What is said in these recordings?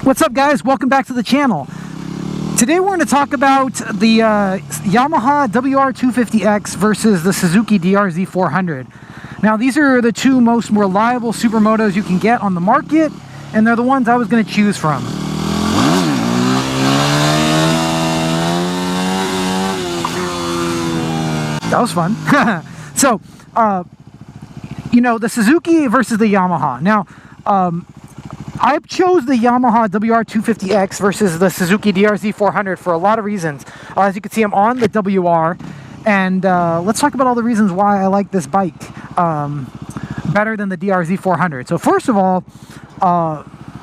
What's up, guys? Welcome back to the channel. Today we're going to talk about the Yamaha WR250X versus the Suzuki DRZ400. Now, these are the two most reliable supermotos you can get on the market, and they're the ones I was going to choose from. That was fun. So, you know, the Suzuki versus the Yamaha. Now, I chose the Yamaha WR250X versus the Suzuki DRZ400 for a lot of reasons. As you can see, I'm on the WR, and let's talk about all the reasons why I like this bike better than the DRZ400. So first of all,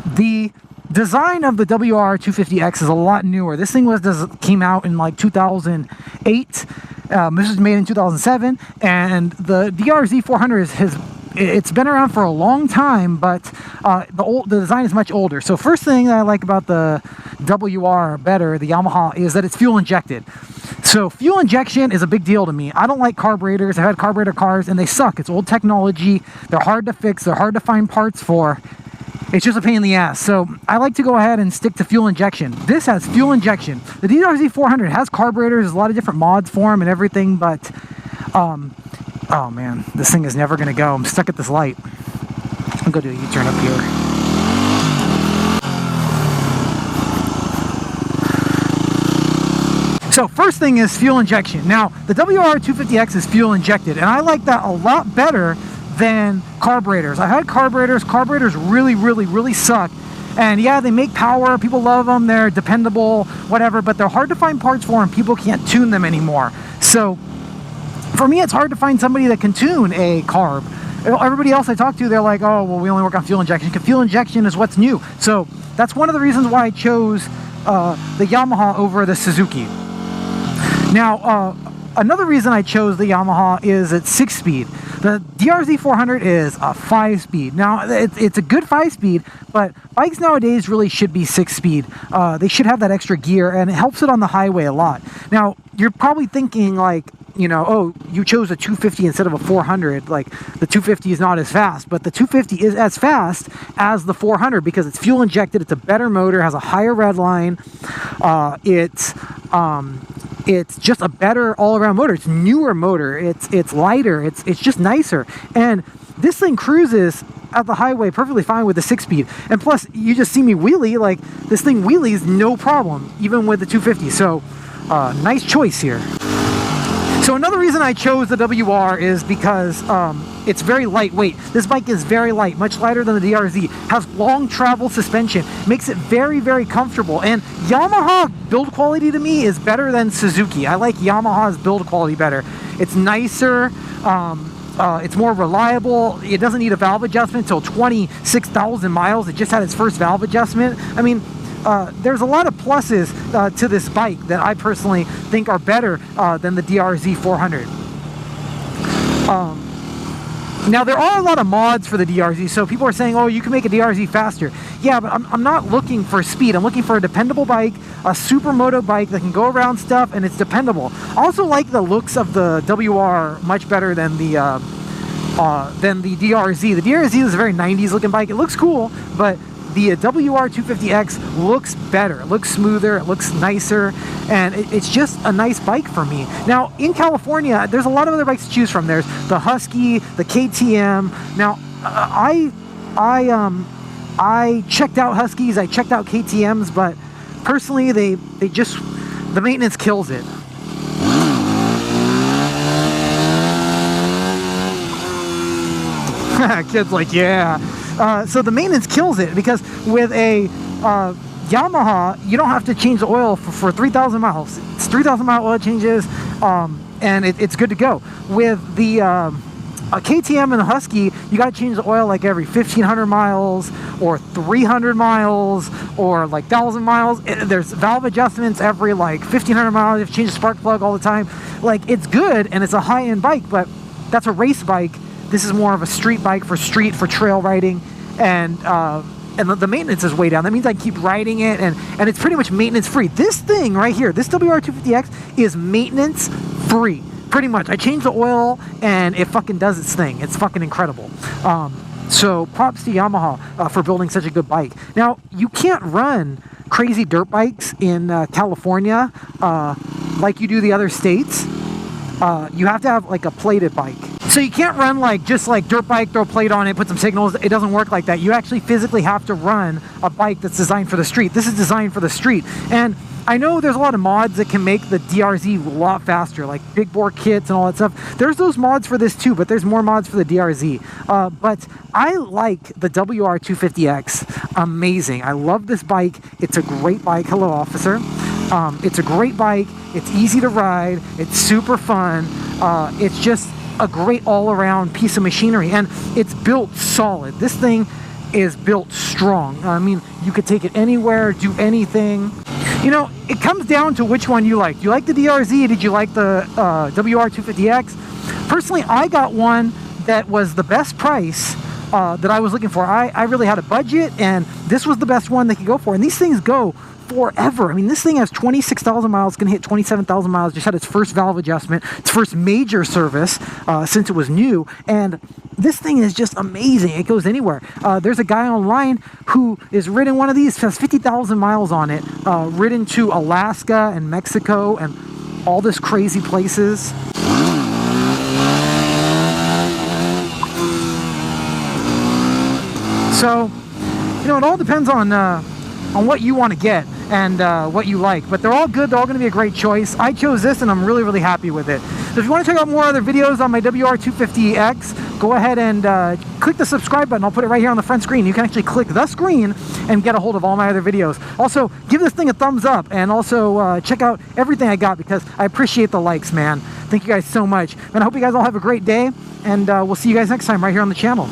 the design of the WR250X is a lot newer. This thing came out in like 2008. This was made in 2007, and the DRZ400 it's been around for a long time, but the design is much older. So first thing that I like about the WR better, the Yamaha, is that it's fuel injected. So fuel injection is a big deal to me. I don't like carburetors. I've had carburetor cars and they suck. It's old technology. They're hard to fix. They're hard to find parts for. It's just a pain in the ass. So I like to go ahead and stick to fuel injection. This has fuel injection. The DRZ400 has carburetors. There's a lot of different mods for them and everything, but oh man, this thing is never going to go. I'm stuck at this light. I'll go do a U-turn up here. So first thing is fuel injection. Now, the WR250X is fuel injected, and I like that a lot better than carburetors. I've had carburetors. Carburetors really suck. And yeah, they make power. People love them. They're dependable, whatever, but they're hard to find parts for, and people can't tune them anymore. So for me, it's hard to find somebody that can tune a carb. Everybody else I talk to, they're like, oh, well, we only work on fuel injection. Fuel injection is what's new. So that's one of the reasons why I chose the Yamaha over the Suzuki. Now, another reason I chose the Yamaha is it's 6-speed. The DRZ400 is a 5-speed. Now, it's a good 5-speed, but bikes nowadays really should be 6-speed. They should have that extra gear, and it helps it on the highway a lot. Now, you're probably thinking like, you know, oh, you chose a 250 instead of a 400. Like, the 250 is not as fast, but the 250 is as fast as the 400 because it's fuel injected. It's a better motor, has a higher red line. It's just a better all-around motor. It's a newer motor. It's lighter. It's just nicer. And this thing cruises at the highway perfectly fine with the 6-speed. And plus, you just see me wheelie. Like, this thing wheelies no problem, even with the 250. So, nice choice here. So another reason I chose the WR is because it's very lightweight. This bike is very light, much lighter than the DRZ. Has long travel suspension, makes it very comfortable. And Yamaha build quality to me is better than Suzuki. I like Yamaha's build quality better. It's nicer. It's more reliable. It doesn't need a valve adjustment until 26,000 miles. It just had its first valve adjustment. I mean, there's a lot of pluses to this bike that I personally think are better than the DRZ400. Now, there are a lot of mods for the DRZ, so people are saying, oh, you can make a DRZ faster. Yeah, but I'm not looking for speed. I'm looking for a dependable bike, a supermoto bike that can go around stuff, and it's dependable. I also like the looks of the WR much better than the DRZ. The DRZ is a very 90s looking bike. It looks cool, but the WR250X looks better. It looks smoother. It looks nicer. And it's just a nice bike for me. Now, in California, there's a lot of other bikes to choose from. There's the Husky, the KTM. Now, I checked out Huskies. I checked out KTMs. But personally, the maintenance kills it. Kid's like, yeah. So the maintenance kills it because with a Yamaha, you don't have to change the oil for 3,000 miles. It's 3,000 mile oil changes, and it's good to go. With the KTM and the Husky, you got to change the oil like every 1,500 miles or 300 miles or like 1,000 miles. There's valve adjustments every like 1,500 miles. You have to change the spark plug all the time. Like, it's good and it's a high-end bike, but that's a race bike. This is more of a street bike for trail riding, and the maintenance is way down. That means I keep riding it, and it's pretty much maintenance free. This thing right here, this WR250X is maintenance free, pretty much. I change the oil, and it fucking does its thing. It's fucking incredible. So props to Yamaha for building such a good bike. Now, you can't run crazy dirt bikes in California like you do the other states. You have to have like a plated bike. So you can't run like just like dirt bike, throw a plate on it, put some signals. It doesn't work like that. You actually physically have to run a bike that's designed for the street. This is designed for the street. And I know there's a lot of mods that can make the DRZ a lot faster, like big bore kits and all that stuff. There's those mods for this too, but there's more mods for the DRZ. But I like the WR250X. Amazing. I love this bike. It's a great bike. Hello, officer. It's a great bike. It's easy to ride. It's super fun. It's just a great all-around piece of machinery, and it's built solid. This thing is built strong. I mean, you could take it anywhere, do anything. You know, it comes down to which one you like. Do you like the DRZ? Did you like the WR250X? Personally, I got one that was the best price that I was looking for. I really had a budget, and this was the best one they could go for. And these things go forever. I mean, this thing has 26,000 miles, going to hit 27,000 miles, just had its first valve adjustment, its first major service since it was new, and this thing is just amazing. It goes anywhere. There's a guy online who is ridden one of these, has 50,000 miles on it, ridden to Alaska and Mexico and all this crazy places. So, you know, it all depends on what you want to get and what you like, but they're all good. They're all going to be a great choice. I chose this and I'm really, really happy with it. So if you want to check out more other videos on my WR250X, go ahead and click the subscribe button. I'll put it right here on the front screen. You can actually click the screen and get a hold of all my other videos. Also, give this thing a thumbs up, and also check out everything I got, because I appreciate the likes, man. Thank you guys so much, and I hope you guys all have a great day, and we'll see you guys next time right here on the channel.